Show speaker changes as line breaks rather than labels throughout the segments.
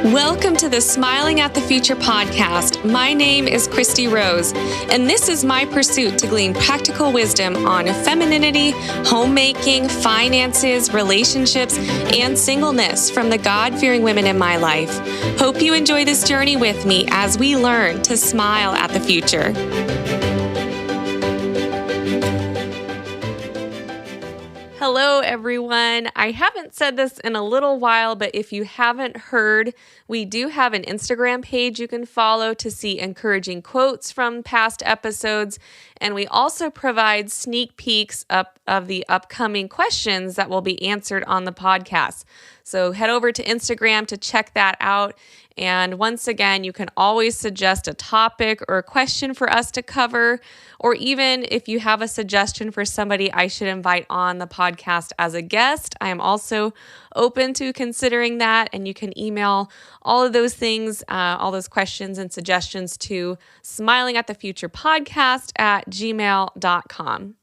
Welcome to the Smiling at the Future podcast. My name is Christy Rose, and this is my pursuit to glean practical wisdom on femininity, homemaking, finances, relationships, and singleness from the God-fearing women in my life. Hope you enjoy this journey with me as we learn to smile at the future. Hello, everyone. I haven't said this in a little while, but if you haven't heard, we do have an Instagram page you can follow to see encouraging quotes from past episodes. And we also provide sneak peeks of the upcoming questions that will be answered on the podcast. So head over to Instagram to check that out. And once again, you can always suggest a topic or a question for us to cover, or even if you have a suggestion for somebody I should invite on the podcast as a guest, I am also open to considering that. And you can email all of those things, all those questions and suggestions to smilingatthefuturepodcast@gmail.com.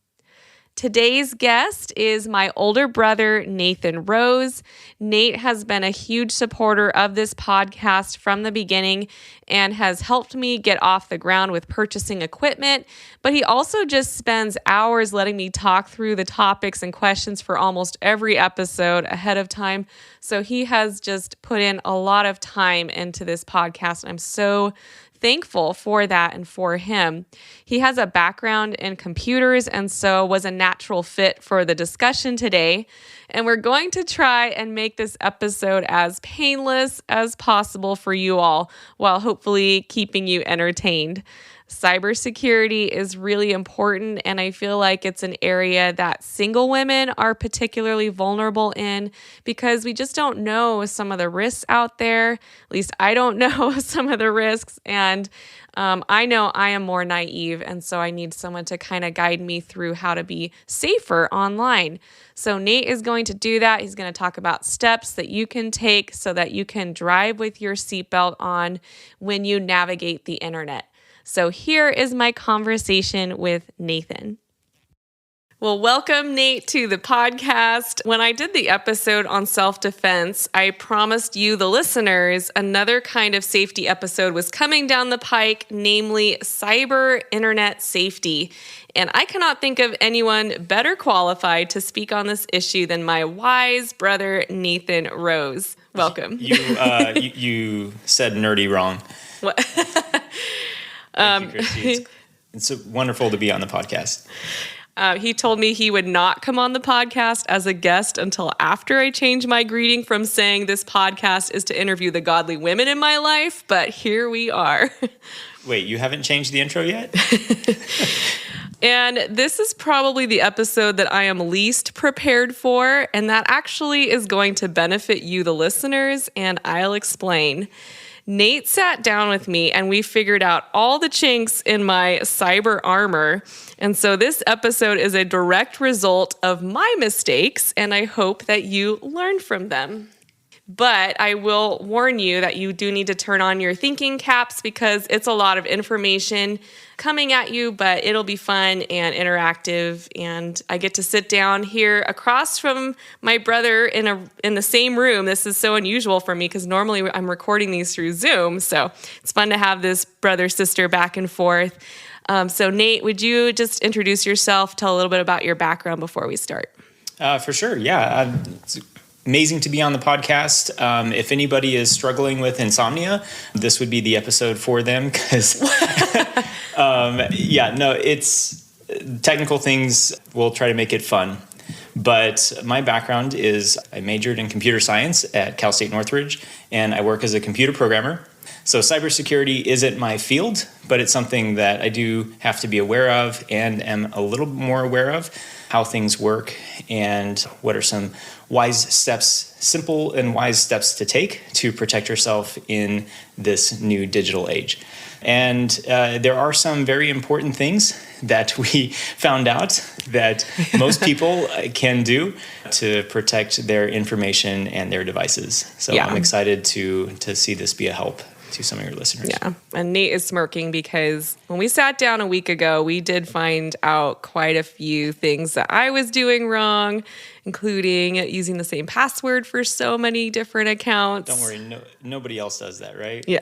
Today's guest is my older brother, Nathan Rose. Nate has been a huge supporter of this podcast from the beginning and has helped me get off the ground with purchasing equipment, but he also just spends hours letting me talk through the topics and questions for almost every episode ahead of time. So he has just put in a lot of time into this podcast, and I'm so thankful for that and for him. He has a background in computers and so was a natural fit for the discussion today. And we're going to try and make this episode as painless as possible for you all while hopefully keeping you entertained. Cybersecurity is really important, and I feel like it's an area that single women are particularly vulnerable in because we just don't know some of the risks out there. At least I don't know some of the risks, and I know I am more naive, and so I need someone to kind of guide me through how to be safer online. So Nate is going to do that. He's going to talk about steps that you can take so that you can drive with your seatbelt on when you navigate the internet. So here is my conversation with Nathan. Well, welcome, Nate, to the podcast. When I did the episode on self-defense, I promised you, the listeners, another kind of safety episode was coming down the pike, namely cyber internet safety. And I cannot think of anyone better qualified to speak on this issue than my wise brother, Nathan Rose. Welcome.
You said nerdy wrong.
What?
Thank you, Christy. It's wonderful to be on the podcast.
He told me he would not come on the podcast as a guest until after I changed my greeting from saying this podcast is to interview the godly women in my life, but here we are.
Wait, you haven't changed the intro yet?
And this is probably the episode that I am least prepared for, and that actually is going to benefit you, the listeners, and I'll explain. Nate sat down with me and we figured out all the chinks in my cyber armor. And so this episode is a direct result of my mistakes, and I hope that you learn from them. But I will warn you that you do need to turn on your thinking caps because it's a lot of information coming at you, but it'll be fun and interactive. And I get to sit down here across from my brother in the same room. This is so unusual for me because normally I'm recording these through Zoom. So it's fun to have this brother-sister back and forth. So Nate, would you just introduce yourself, tell a little bit about your background before we start?
For sure, yeah. It's amazing to be on the podcast. If anybody is struggling with insomnia, this would be the episode for them because, it's technical things. We'll try to make it fun. But my background is I majored in computer science at Cal State Northridge, and I work as a computer programmer. So cybersecurity isn't my field, but it's something that I do have to be aware of and am a little more aware of how things work and what are some simple and wise steps to take to protect yourself in this new digital age. And there are some very important things that we found out that most people can do to protect their information and their devices. So yeah. I'm excited to see this be a help. to some of your listeners.
Yeah. And Nate is smirking because when we sat down a week ago, we did find out quite a few things that I was doing wrong, including using the same password for so many different accounts.
Don't worry, nobody else does that, right?
Yeah.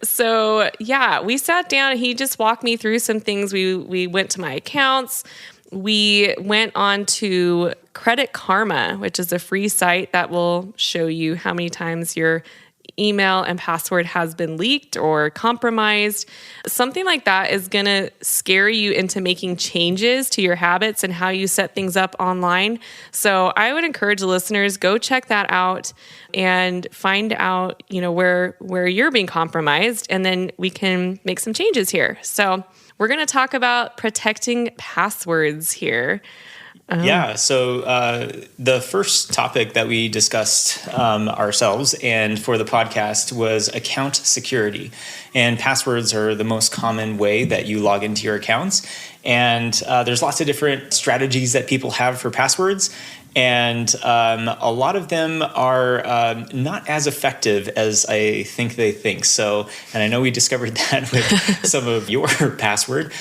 So, yeah, we sat down and he just walked me through some things. We went to my accounts. We went on to Credit Karma, which is a free site that will show you how many times your email and password has been leaked or compromised. Something like that is going to scare you into making changes to your habits and how you set things up online. So I would encourage the listeners, go check that out and find out, where you're being compromised, and then we can make some changes here. So we're going to talk about protecting passwords here.
So the first topic that we discussed ourselves and for the podcast was account security. And passwords are the most common way that you log into your accounts. And there's lots of different strategies that people have for passwords. And a lot of them are not as effective as I think they think. So, and I know we discovered that with some of your password.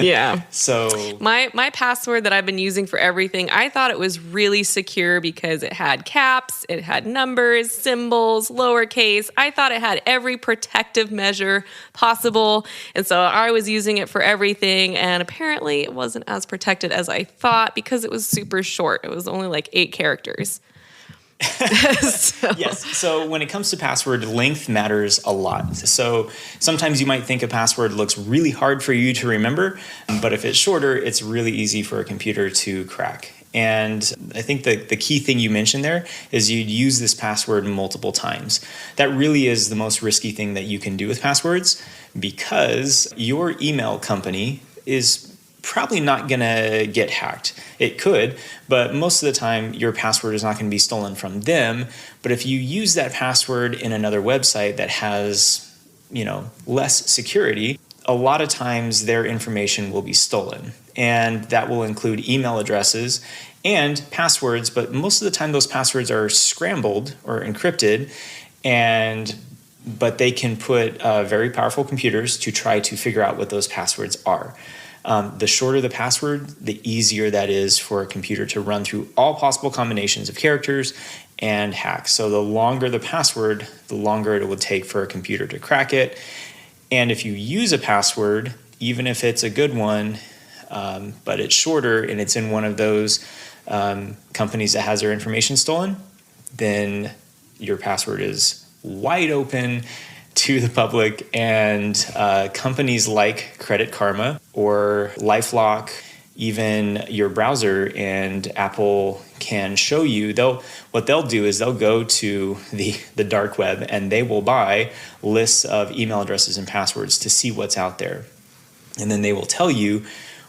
Yeah.
So
my password that I've been using for everything, I thought it was really secure because it had caps, it had numbers, symbols, lowercase. I thought it had every protective measure possible. And so I was using it for everything. And apparently it wasn't as protected as I thought because it was super short. It was only like 8 characters.
Yes. So when it comes to password, length matters a lot. So sometimes you might think a password looks really hard for you to remember, but if it's shorter, it's really easy for a computer to crack. And I think the key thing you mentioned there is you'd use this password multiple times. That really is the most risky thing that you can do with passwords, because your email company is probably not going to get hacked. It could, but most of the time your password is not going to be stolen from them. But if you use that password in another website that has, less security, a lot of times their information will be stolen. And that will include email addresses and passwords, but most of the time those passwords are scrambled or encrypted, but they can put very powerful computers to try to figure out what those passwords are. The shorter the password, the easier that is for a computer to run through all possible combinations of characters and hack. So the longer the password, the longer it will take for a computer to crack it. And if you use a password, even if it's a good one, but it's shorter and it's in one of those companies that has their information stolen, then your password is wide open to the public, and companies like Credit Karma or LifeLock, even your browser and Apple can show you. What they'll do is they'll go to the dark web and they will buy lists of email addresses and passwords to see what's out there. And then they will tell you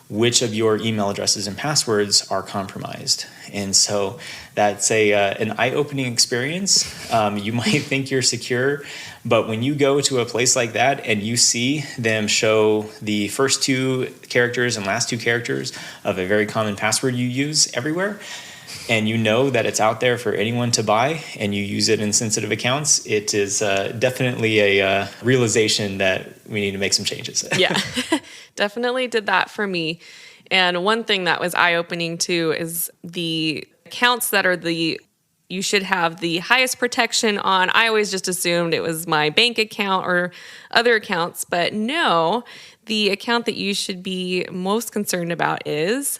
which of your email addresses and passwords are compromised. And so that's an eye-opening experience. You might think you're secure, but when you go to a place like that and you see them show the first 2 characters and last 2 characters of a very common password you use everywhere, and you know that it's out there for anyone to buy, and you use it in sensitive accounts, it is definitely a realization that we need to make some changes.
Yeah, definitely did that for me. And one thing that was eye-opening too is the accounts that are you should have the highest protection on. I always just assumed it was my bank account or other accounts, but no, the account that you should be most concerned about is...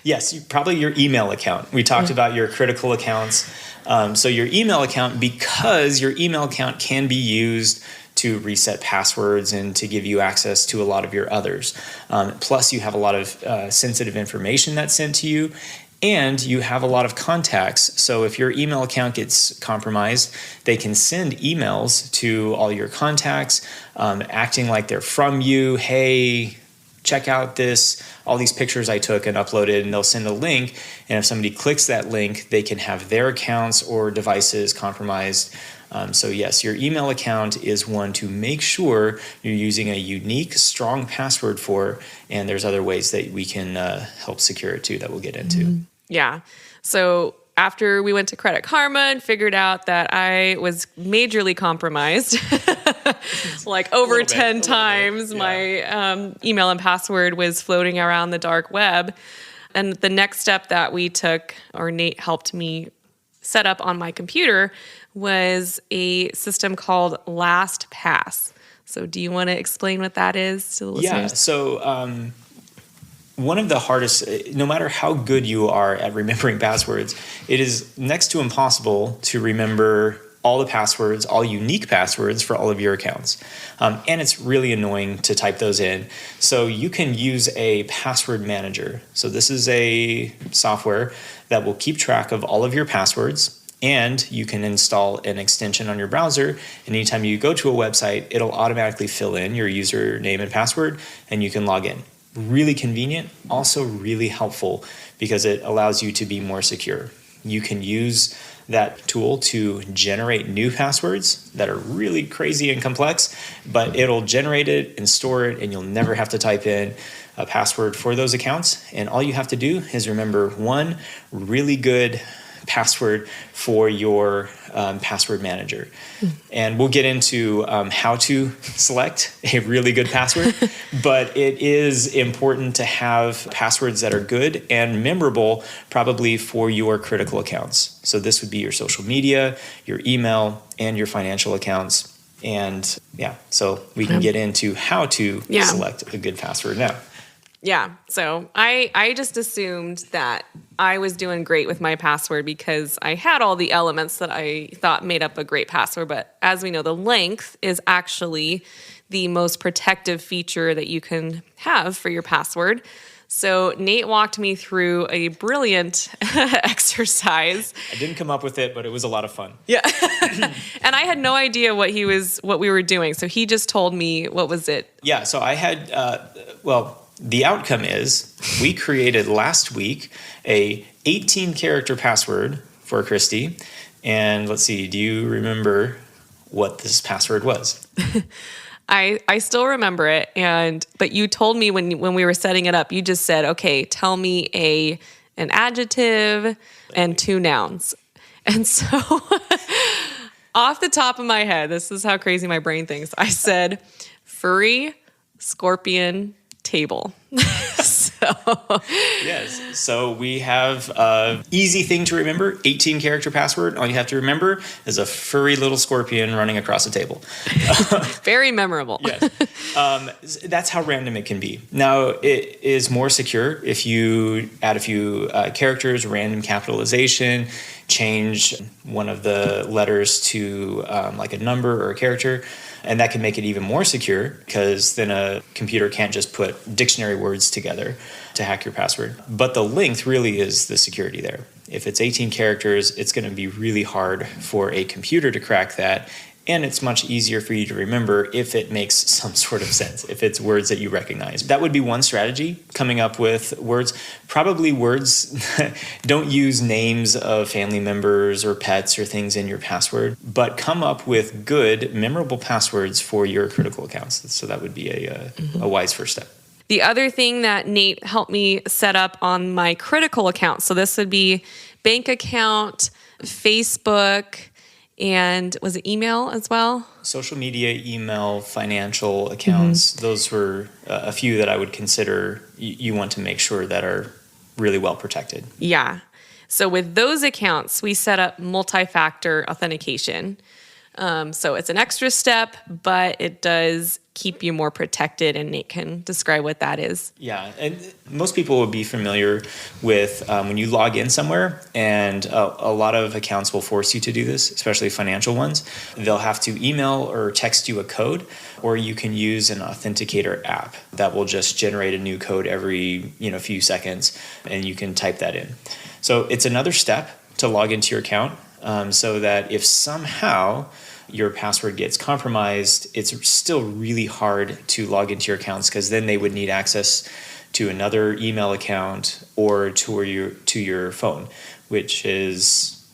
Yes, probably your email account. We talked about your critical accounts. So your email account, because your email account can be used to reset passwords and to give you access to a lot of your others. Plus, you have a lot of sensitive information that's sent to you, and you have a lot of contacts. So if your email account gets compromised, they can send emails to all your contacts, acting like they're from you. Hey, check out all these pictures I took and uploaded, and they'll send a link. And if somebody clicks that link, they can have their accounts or devices compromised. So yes, your email account is one to make sure you're using a unique, strong password for, and there's other ways that we can help secure it too that we'll get into.
Yeah. So after we went to Credit Karma and figured out that I was majorly compromised, like over 10 times, my email and password was floating around the dark web. And the next step that we took, or Nate helped me set up on my computer, was a system called LastPass. So do you want to explain what that is to the listeners?
Yeah, so one of the hardest, no matter how good you are at remembering passwords, it is next to impossible to remember all the passwords, all unique passwords for all of your accounts. And it's really annoying to type those in. So you can use a password manager. So this is a software that will keep track of all of your passwords, and you can install an extension on your browser. And anytime you go to a website, it'll automatically fill in your username and password, and you can log in. Really convenient, also really helpful because it allows you to be more secure. You can use that tool to generate new passwords that are really crazy and complex, but it'll generate it and store it, and you'll never have to type in a password for those accounts. And all you have to do is remember one really good password for your password manager. And we'll get into how to select a really good password, but it is important to have passwords that are good and memorable, probably for your critical accounts. So this would be your social media, your email, and your financial accounts. And yeah, so we can get into how to select a good password now.
Yeah. So I just assumed that I was doing great with my password because I had all the elements that I thought made up a great password. But as we know, the length is actually the most protective feature that you can have for your password. So Nate walked me through a brilliant exercise.
I didn't come up with it, but it was a lot of fun.
Yeah. And I had no idea what we were doing. So he just told me, what was it?
Yeah. So I had, the outcome is we created last week a 18-character password for Christy. And let's see, do you remember what this password was?
I still remember it. But you told me when we were setting it up, you just said, okay, tell me an adjective and 2 nouns. And so off the top of my head, this is how crazy my brain thinks. I said furry, scorpion, table.
Yes. So we have an easy thing to remember, 18-character password. All you have to remember is a furry little scorpion running across a table.
Very memorable.
Yes. That's how random it can be. Now, it is more secure if you add a few characters, random capitalization, change one of the letters to like a number or a character. And that can make it even more secure because then a computer can't just put dictionary words together to hack your password. But the length really is the security there. If it's 18 characters, it's going to be really hard for a computer to crack that. And it's much easier for you to remember if it makes some sort of sense, if it's words that you recognize. That would be one strategy, coming up with words. Probably words, don't use names of family members or pets or things in your password, but come up with good, memorable passwords for your critical accounts. So that would be a wise first step.
The other thing that Nate helped me set up on my critical account, so this would be bank account, Facebook, and was it email as well?
Social media, email, financial accounts. Those were a few that I would consider you want to make sure that are really well protected.
Yeah. So with those accounts, we set up multi-factor authentication. So it's an extra step, but it does keep you more protected, and Nate can describe what that is.
Yeah, and most people would be familiar with when you log in somewhere, and a lot of accounts will force you to do this, especially financial ones. They'll have to email or text you a code, or you can use an authenticator app that will just generate a new code every few seconds, and you can type that in. So it's another step to log into your account, so that if somehow your password gets compromised, it's still really hard to log into your accounts because then they would need access to another email account or to your phone, which is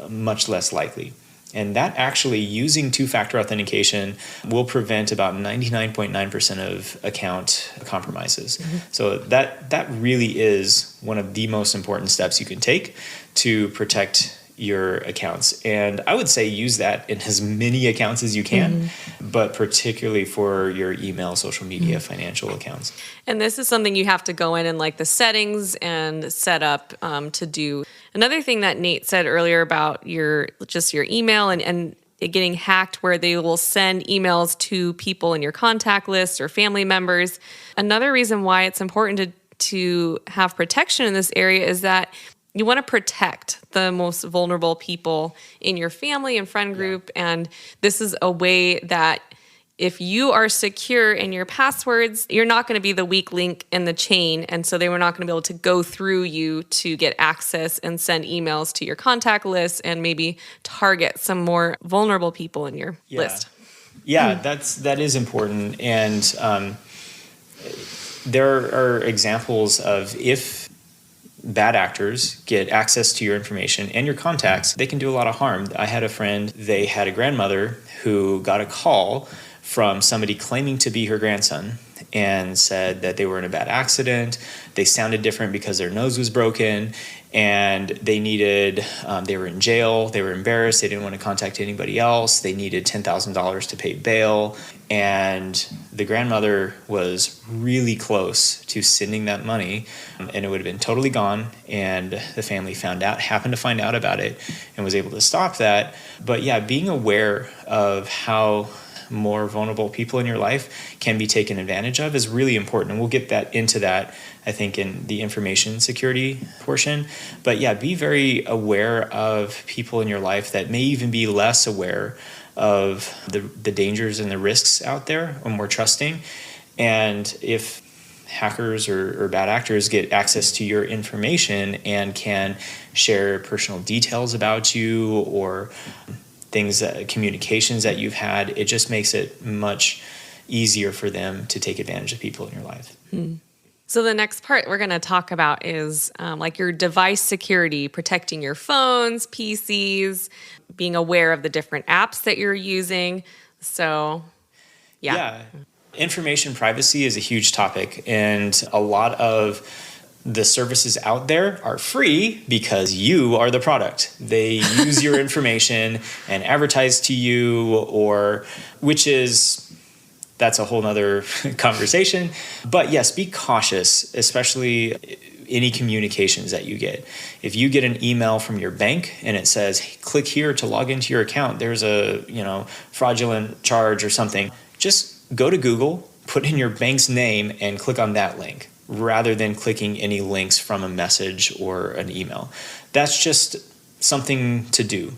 much less likely. And that actually, using two-factor authentication, will prevent about 99.9% of account compromises. So that really is one of the most important steps you can take to protect your accounts. And I would say use that in as many accounts as you can, but particularly for your email, social media, financial accounts.
And this is something you have to go in and like the settings and set up to do. Another thing that Nate said earlier about your email and it getting hacked, where they will send emails to people in your contact list or family members. Another reason why it's important to have protection in this area is that you want to protect the most vulnerable people in your family and friend group. And this is a way that if you are secure in your passwords, you're not going to be the weak link in the chain. And so they were not going to be able to go through you to get access and send emails to your contact list and maybe target some more vulnerable people in your list.
Yeah, that is important. And there are examples of if bad actors get access to your information and your contacts, they can do a lot of harm. I had a friend, they had a grandmother who got a call from somebody claiming to be her grandson and said that they were in a bad accident. They sounded different because their nose was broken, and they were in jail. They were embarrassed. They didn't want to contact anybody else. They needed $10,000 to pay bail. And the grandmother was really close to sending that money, and it would have been totally gone. And the family happened to find out about it and was able to stop that. But yeah, being aware of how more vulnerable people in your life can be taken advantage of is really important. And we'll get into that, I think, in the information security portion. But yeah, be very aware of people in your life that may even be less aware of the dangers and the risks out there, or more trusting. And if hackers or bad actors get access to your information and can share personal details about you or things, communications that you've had, it just makes it much easier for them to take advantage of people in your life.
So the next part we're going to talk about is like your device security, protecting your phones, PCs, being aware of the different apps that you're using. So, yeah.
Information privacy is a huge topic, and a lot of the services out there are free because you are the product. They use your information and advertise to you, that's a whole nother conversation. But yes, be cautious, especially any communications that you get. If you get an email from your bank and it says, hey, click here to log into your account, there's a fraudulent charge or something, just go to Google, put in your bank's name and click on that link, rather than clicking any links from a message or an email. That's just something to do.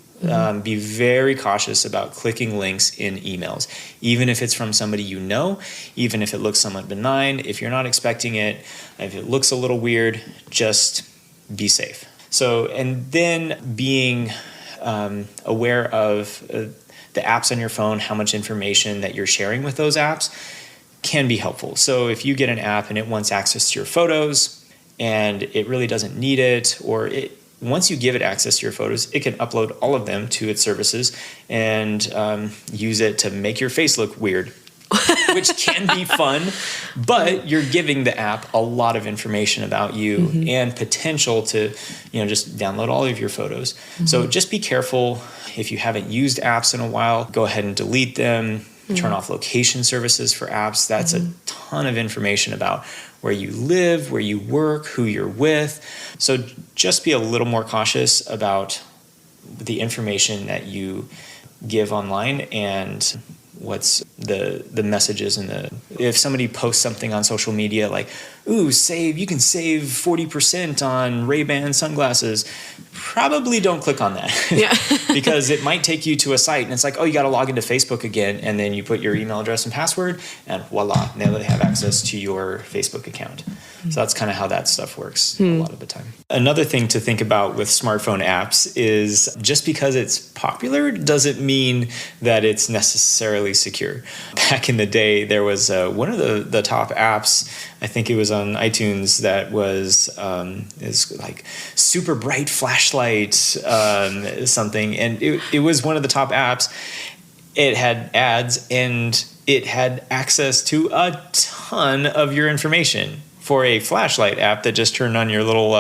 Be very cautious about clicking links in emails, even if it's from somebody you know, even if it looks somewhat benign. If you're not expecting it, if it looks a little weird, just be safe. So, and then being aware of the apps on your phone, how much information that you're sharing with those apps can be helpful. So if you get an app and it wants access to your photos and it really doesn't need it, or once you give it access to your photos, it can upload all of them to its services and use it to make your face look weird, which can be fun, but you're giving the app a lot of information about you and potential to, just download all of your photos. So just be careful. If you haven't used apps in a while, go ahead and delete them. Turn off location services for apps. That's a ton of information about where you live, where you work, who you're with. So just be a little more cautious about the information that you give online and what's the messages and if somebody posts something on social media like, ooh, you can save 40% on Ray-Ban sunglasses, probably don't click on that.
Yeah.
Because it might take you to a site and it's like, oh, you got to log into Facebook again, and then you put your email address and password and voila, now they have access to your Facebook account. So that's kind of how that stuff works a lot of the time. Another thing to think about with smartphone apps is just because it's popular doesn't mean that it's necessarily secure. Back in the day, there was one of the top apps, I think it was on iTunes, that was is like super bright flashlight something. And it was one of the top apps. It had ads and it had access to a ton of your information for a flashlight app that just turned on your little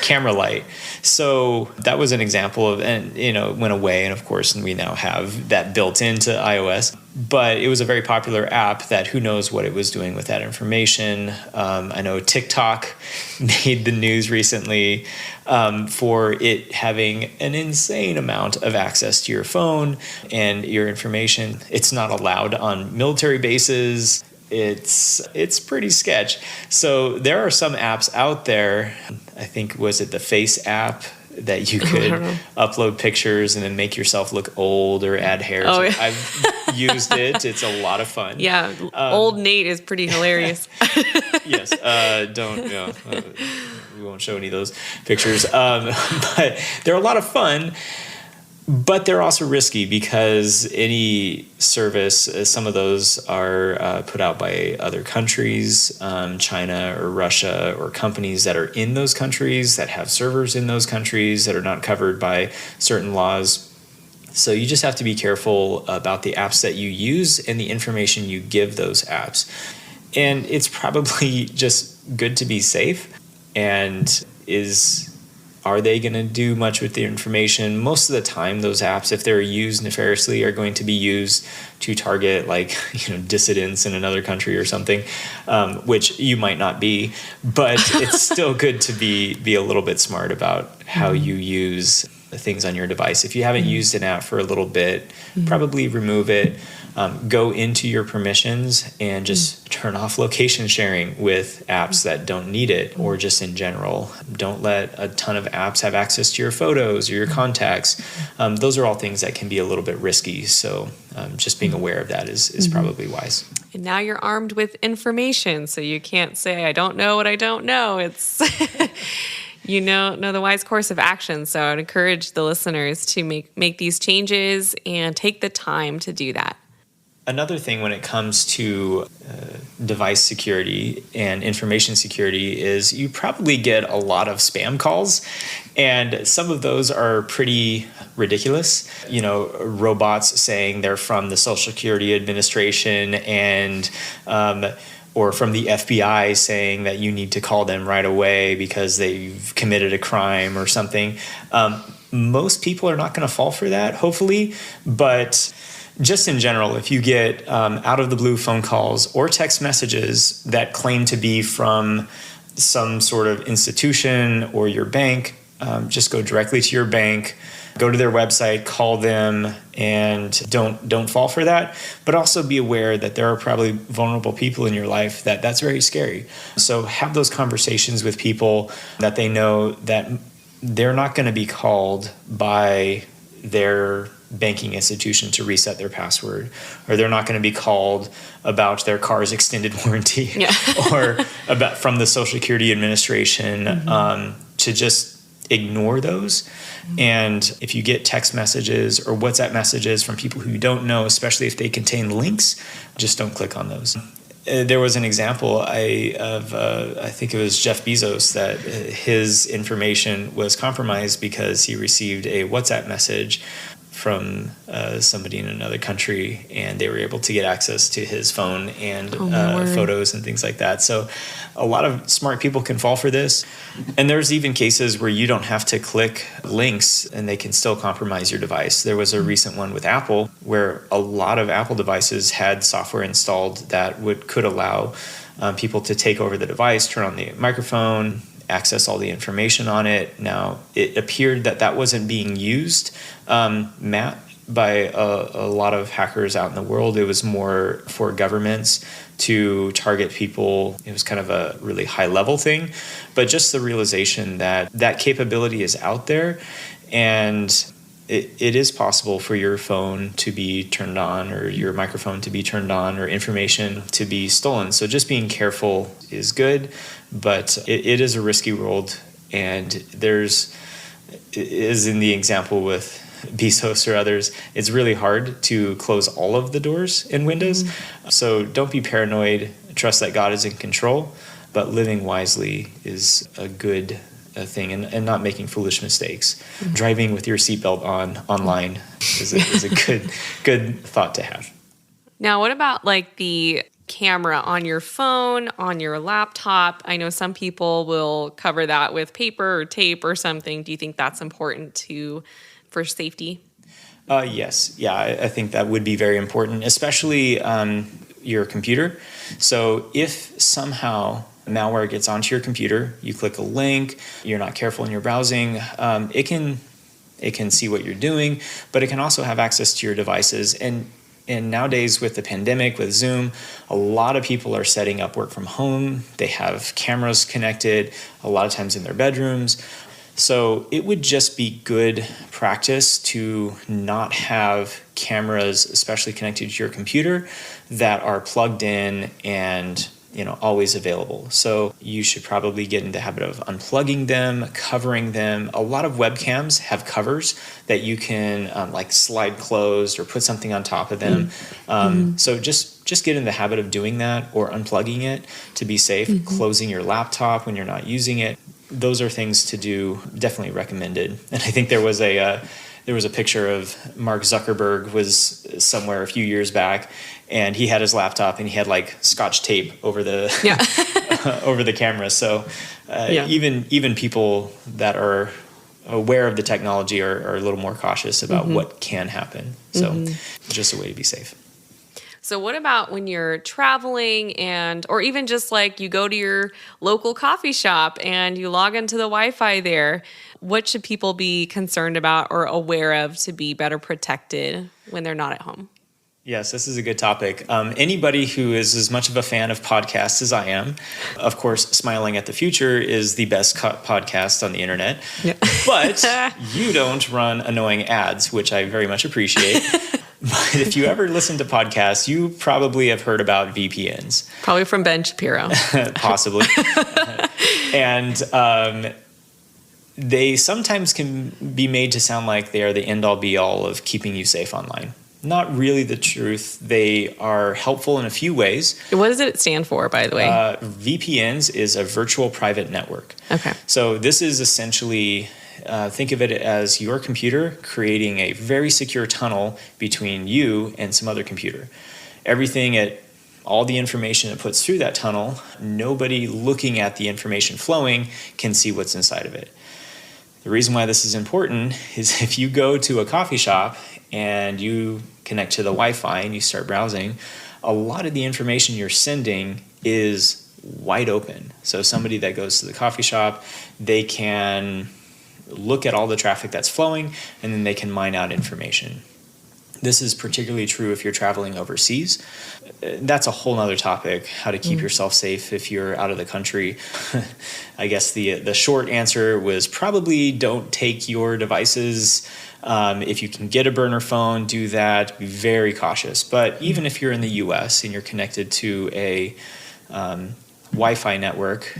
camera light. So that was an example of, and it went away, and of course we now have that built into iOS. But it was a very popular app that who knows what it was doing with that information. I know TikTok made the news recently for it having an insane amount of access to your phone and your information. It's not allowed on military bases. It's pretty sketch. So there are some apps out there. I think, was it the Face app that you could upload pictures and then make yourself look old or add hair?
Oh, yeah.
I've used it. It's a lot of fun.
Yeah, old Nate is pretty hilarious.
Yes. We won't show any of those pictures. But they're a lot of fun. But they're also risky because any service, some of those are put out by other countries, China or Russia, or companies that are in those countries that have servers in those countries that are not covered by certain laws. So you just have to be careful about the apps that you use and the information you give those apps. And it's probably just good to be safe. And are they going to do much with the information? Most of the time, those apps, if they're used nefariously, are going to be used to target dissidents in another country or something, which you might not be. But it's still good to be a little bit smart about how you use things on your device. If you haven't used an app for a little bit, probably remove it. Go into your permissions and just turn off location sharing with apps that don't need it, or just in general. Don't let a ton of apps have access to your photos or your contacts. Those are all things that can be a little bit risky. So just being aware of that is probably wise.
And now you're armed with information, so you can't say, I don't know what I don't know. It's... know the wise course of action. So I would encourage the listeners to make these changes and take the time to do that.
Another thing when it comes to device security and information security is you probably get a lot of spam calls, and some of those are pretty ridiculous. Robots saying they're from the Social Security Administration and or from the FBI saying that you need to call them right away because they've committed a crime or something. Most people are not going to fall for that, hopefully, but just in general, if you get out of the blue phone calls or text messages that claim to be from some sort of institution or your bank, just go directly to your bank, go to their website, call them, and don't fall for that. But also be aware that there are probably vulnerable people in your life that's very scary. So have those conversations with people that they know that they're not going to be called by their banking institution to reset their password, or they're not going to be called about their car's extended warranty or about from the Social Security Administration, to just ignore those. And if you get text messages or WhatsApp messages from people who you don't know, especially if they contain links, just don't click on those. There was an example I think it was Jeff Bezos, that his information was compromised because he received a WhatsApp message from somebody in another country, and they were able to get access to his phone and photos and things like that. So a lot of smart people can fall for this. And there's even cases where you don't have to click links and they can still compromise your device. There was a recent one with Apple where a lot of Apple devices had software installed that could allow people to take over the device, turn on the microphone, access all the information on it. Now, it appeared that wasn't being used, Matt, by a lot of hackers out in the world. It was more for governments to target people. It was kind of a really high-level thing. But just the realization that capability is out there, and it is possible for your phone to be turned on or your microphone to be turned on or information to be stolen. So just being careful is good, but it is a risky world. And there's, as in the example with Bezos or others, it's really hard to close all of the doors and windows. So don't be paranoid. Trust that God is in control, but living wisely is a good thing, and not making foolish mistakes. Driving with your seatbelt on online is a good thought to have.
Now, what about like the camera on your phone, on your laptop? I know some people will cover that with paper or tape or something. Do you think that's important for safety?
Yes. Yeah, I think that would be very important, especially your computer. So if somehow malware gets onto your computer, you click a link, you're not careful in your browsing, it can see what you're doing, but it can also have access to your devices. And nowadays with the pandemic, with Zoom, a lot of people are setting up work from home. They have cameras connected, a lot of times in their bedrooms. So it would just be good practice to not have cameras, especially connected to your computer, that are plugged in and always available. So you should probably get into the habit of unplugging them, covering them. A lot of webcams have covers that you can like slide closed or put something on top of them. So just get in the habit of doing that or unplugging it to be safe, closing your laptop when you're not using it. Those are things to do, definitely recommended. And I think there was a picture of Mark Zuckerberg was somewhere a few years back, and he had his laptop and he had like Scotch tape over the over the camera. So even people that are aware of the technology are a little more cautious about what can happen. So just a way to be safe.
So what about when you're traveling or even just like you go to your local coffee shop and you log into the Wi-Fi there? What should people be concerned about or aware of to be better protected when they're not at home?
Yes, this is a good topic. Anybody who is as much of a fan of podcasts as I am, of course, Smiling at the Future is the best podcast on the internet. Yeah. But you don't run annoying ads, which I very much appreciate. But if you ever listen to podcasts, you probably have heard about VPNs.
Probably from Ben Shapiro.
Possibly. And they sometimes can be made to sound like they are the end-all be-all of keeping you safe online. Not really the truth. They are helpful in a few ways.
What does it stand for, by the way?
VPNs is a virtual private network.
Okay. So
this is essentially... think of it as your computer creating a very secure tunnel between you and some other computer. All the information it puts through that tunnel, nobody looking at the information flowing can see what's inside of it. The reason why this is important is if you go to a coffee shop and you connect to the Wi-Fi and you start browsing, a lot of the information you're sending is wide open. So somebody that goes to the coffee shop, they can look at all the traffic that's flowing, and then they can mine out information. This is particularly true if you're traveling overseas. That's a whole nother topic, how to keep yourself safe if you're out of the country. I guess the short answer was probably don't take your devices. If you can get a burner phone, do that. Be very cautious. But even if you're in the US and you're connected to a Wi-Fi network,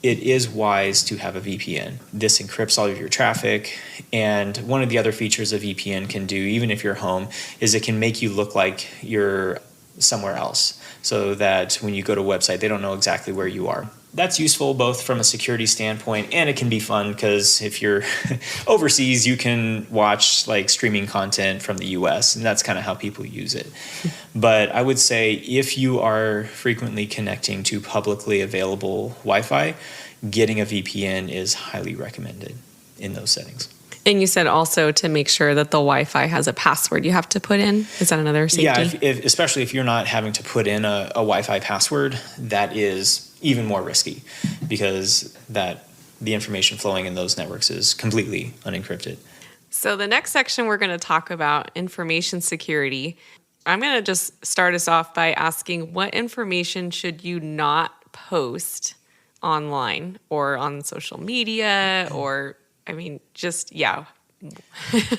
it is wise to have a VPN. This encrypts all of your traffic, and one of the other features a VPN can do, even if you're home, is it can make you look like you're somewhere else, so that when you go to a website, they don't know exactly where you are. That's useful both from a security standpoint, and it can be fun because if you're overseas, you can watch like streaming content from the US, and that's kind of how people use it. But I would say if you are frequently connecting to publicly available Wi-Fi, getting a VPN is highly recommended in those settings.
And you said also to make sure that the Wi-Fi has a password you have to put in. Is that another safety?
Yeah, especially if you're not having to put in a Wi-Fi password, that is even more risky because the information flowing in those networks is completely unencrypted.
So the next section we're going to talk about information security. I'm going to just start us off by asking, what information should you not post online or on social media or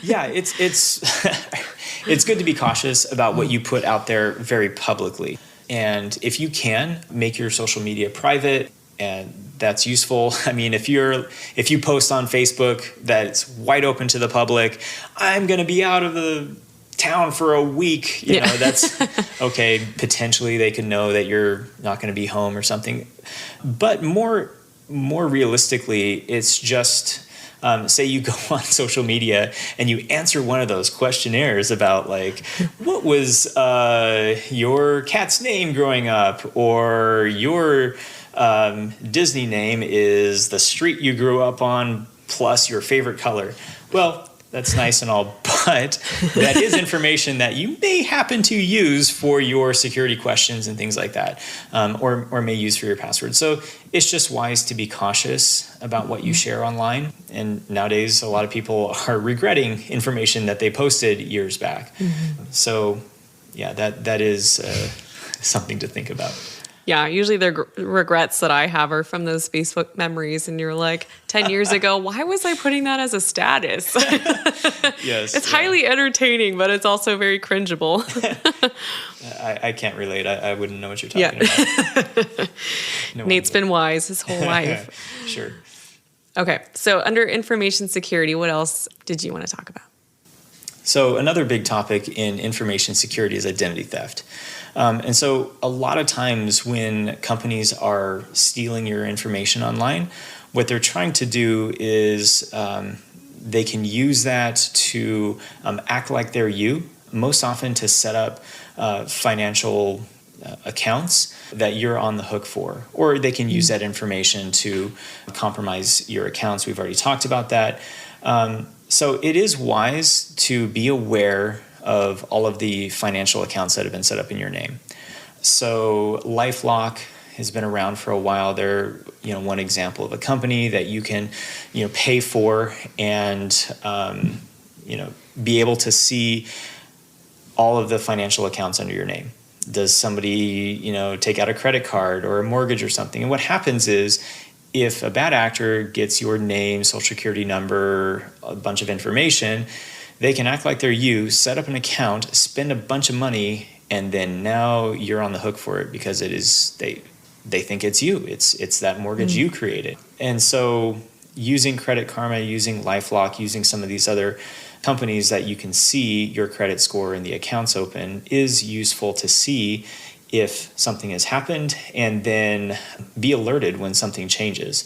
Yeah, it's it's good to be cautious about what you put out there very publicly. And if you can, make your social media private, and that's useful. I mean, if you post on Facebook that's wide open to the public, I'm going to be out of the town for a week, you know, that's okay. Potentially they could know that you're not going to be home or something. But more realistically, it's just, say you go on social media and you answer one of those questionnaires about like, what was your cat's name growing up, or your Disney name is the street you grew up on plus your favorite color. Well, that's nice and all, but that is information that you may happen to use for your security questions and things like that, or may use for your password. So it's just wise to be cautious about what you share online. And nowadays, a lot of people are regretting information that they posted years back. So yeah, that is something to think about.
Yeah, usually the regrets that I have are from those Facebook memories, and you're like, 10 years ago, why was I putting that as a status?
Yes.
It's highly entertaining, but it's also very cringeable.
I can't relate. I wouldn't know what you're talking about. No
Nate's been wise his whole life.
Sure.
Okay, so under information security, what else did you want to talk about?
So another big topic in information security is identity theft. And so a lot of times when companies are stealing your information online, what they're trying to do is they can use that to act like they're you, most often to set up financial accounts that you're on the hook for, or they can use that information to compromise your accounts. We've already talked about that. So it is wise to be aware of all of the financial accounts that have been set up in your name. So LifeLock has been around for a while. They're, one example of a company that you can, pay for and, be able to see all of the financial accounts under your name. Does somebody, take out a credit card or a mortgage or something? And what happens is, if a bad actor gets your name, social security number, a bunch of information, they can act like they're you, set up an account, spend a bunch of money, and then now you're on the hook for it because it is they think it's you. It's that mortgage you created. And so using Credit Karma, using LifeLock, using some of these other companies that you can see your credit score and the accounts open is useful to see if something has happened, and then be alerted when something changes.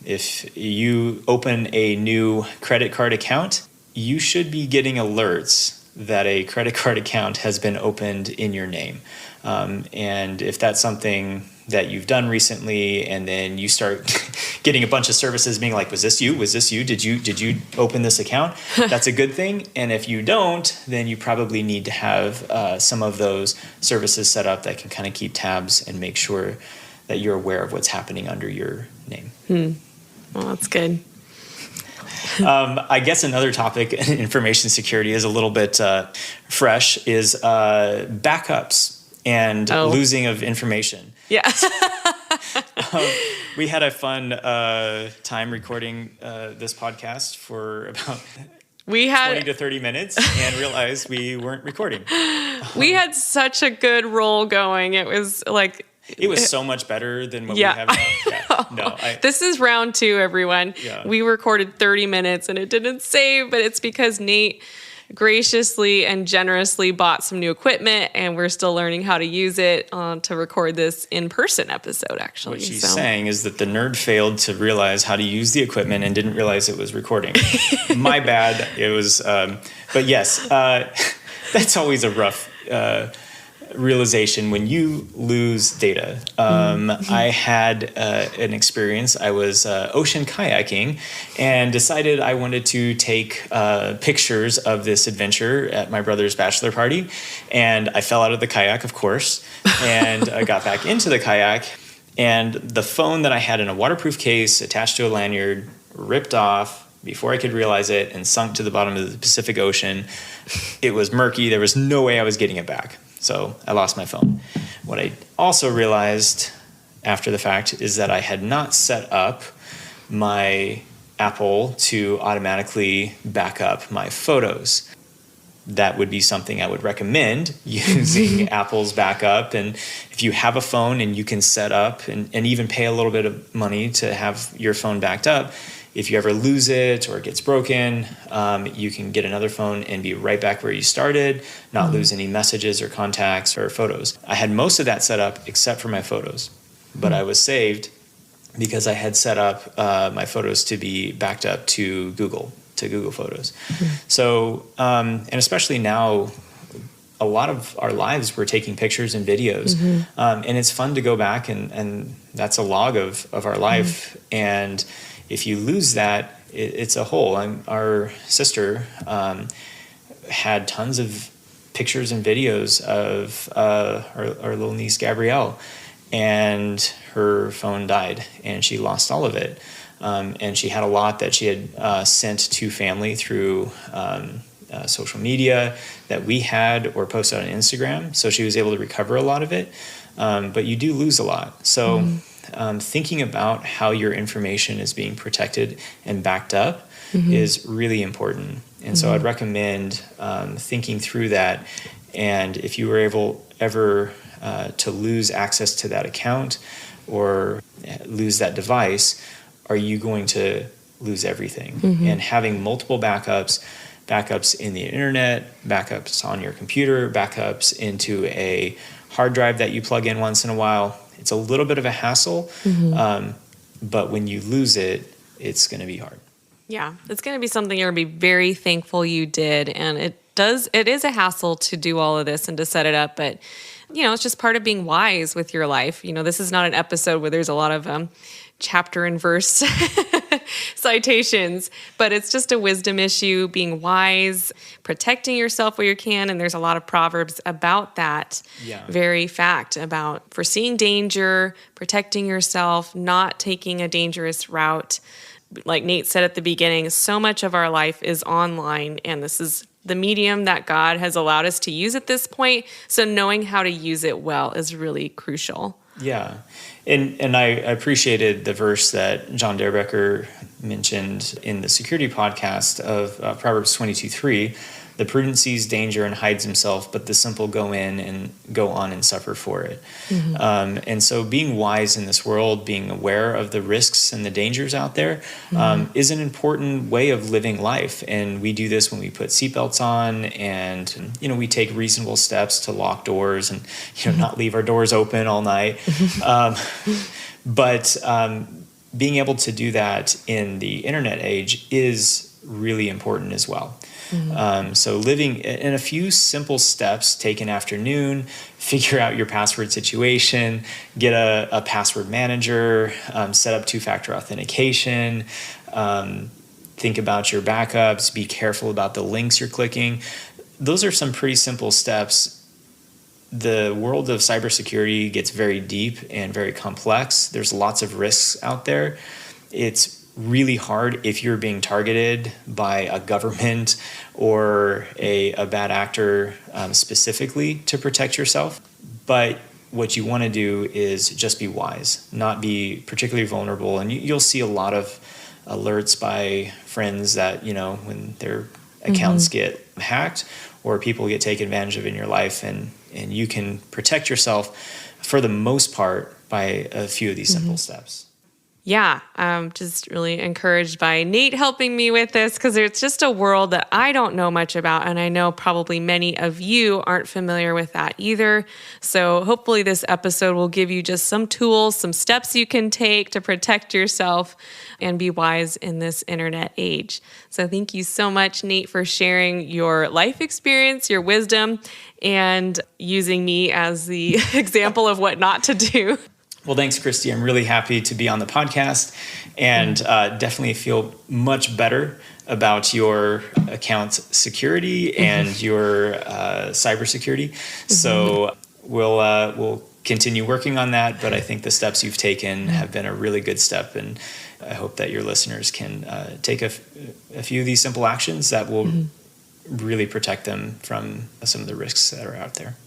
If you open a new credit card account, you should be getting alerts that a credit card account has been opened in your name. And if that's something that you've done recently, and then you start getting a bunch of services being like, was this you? Was this you? Did you open this account? That's a good thing. And if you don't, then you probably need to have some of those services set up that can kind of keep tabs and make sure that you're aware of what's happening under your name.
Well, that's good.
I guess another topic in information security is a little bit fresh, is backups and losing of information.
Yeah.
We had a fun time recording this podcast for about 20 to 30 minutes and realized we weren't recording.
We had such a good roll going. It was like...
It was so much better than what we have now. Yeah. No,
this is round 2, everyone.
Yeah.
We recorded 30 minutes and it didn't save, but it's because Nate graciously and generously bought some new equipment, and we're still learning how to use it to record this in-person episode, actually.
What she's saying is that the nerd failed to realize how to use the equipment and didn't realize it was recording. My bad. It was, but yes, that's always a rough realization when you lose data. I had an experience. I was ocean kayaking and decided I wanted to take pictures of this adventure at my brother's bachelor party. And I fell out of the kayak, of course, and I got back into the kayak. And the phone that I had in a waterproof case attached to a lanyard ripped off before I could realize it and sunk to the bottom of the Pacific Ocean. It was murky. There was no way I was getting it back. So I lost my phone. What I also realized after the fact is that I had not set up my Apple to automatically back up my photos. That would be something I would recommend, using Apple's backup. And if you have a phone and you can set up and even pay a little bit of money to have your phone backed up, if you ever lose it or it gets broken, you can get another phone and be right back where you started, not lose any messages or contacts or photos. I had most of that set up except for my photos, but I was saved because I had set up my photos to be backed up to Google Photos. So, and especially now, a lot of our lives we're taking pictures and videos, and it's fun to go back and that's a log of our life. And if you lose that, it's a hole. Our sister had tons of pictures and videos of our little niece Gabrielle, and her phone died and she lost all of it. And she had a lot that she had sent to family through social media that we had or posted on Instagram. So she was able to recover a lot of it. But you do lose a lot. So thinking about how your information is being protected and backed up is really important. And so I'd recommend thinking through that. And if you were ever to lose access to that account or lose that device, are you going to lose everything? And having multiple backups in the internet, backups on your computer, backups into a hard drive that you plug in once in a while, it's a little bit of a hassle, but when you lose it, it's going to be hard.
Yeah, it's going to be something you're going to be very thankful you did. And it is a hassle to do all of this and to set it up, but it's just part of being wise with your life. This is not an episode where there's a lot of chapter and verse citations, but it's just a wisdom issue, being wise, protecting yourself where you can. And there's a lot of proverbs about that very fact, about foreseeing danger, protecting yourself, not taking a dangerous route. Like Nate said at the beginning, so much of our life is online, and this is the medium that God has allowed us to use at this point. So knowing how to use it well is really crucial.
Yeah. And I appreciated the verse that John Derbecker mentioned in the security podcast of Proverbs 22:3. The prudent sees danger and hides himself, but the simple go in and go on and suffer for it. And so being wise in this world, being aware of the risks and the dangers out there, is an important way of living life. And we do this when we put seatbelts on and, we take reasonable steps to lock doors and, not leave our doors open all night. But being able to do that in the internet age is really important as well. So living in a few simple steps, take an afternoon, figure out your password situation, get a password manager, set up two-factor authentication, think about your backups, be careful about the links you're clicking. Those are some pretty simple steps. The world of cybersecurity gets very deep and very complex. There's lots of risks out there. It's really hard if you're being targeted by a government or a bad actor specifically to protect yourself. But what you want to do is just be wise, not be particularly vulnerable. And you'll see a lot of alerts by friends that, when their accounts get hacked or people get taken advantage of in your life, and you can protect yourself for the most part by a few of these simple steps.
Yeah, I'm just really encouraged by Nate helping me with this, because it's just a world that I don't know much about, and I know probably many of you aren't familiar with that either. So hopefully this episode will give you just some tools, some steps you can take to protect yourself and be wise in this internet age. So thank you so much, Nate, for sharing your life experience, your wisdom, and using me as the example of what not to do.
Well, thanks, Christy. I'm really happy to be on the podcast and definitely feel much better about your account security and your cybersecurity. So we'll continue working on that, but I think the steps you've taken have been a really good step, and I hope that your listeners can take a few of these simple actions that will really protect them from some of the risks that are out there.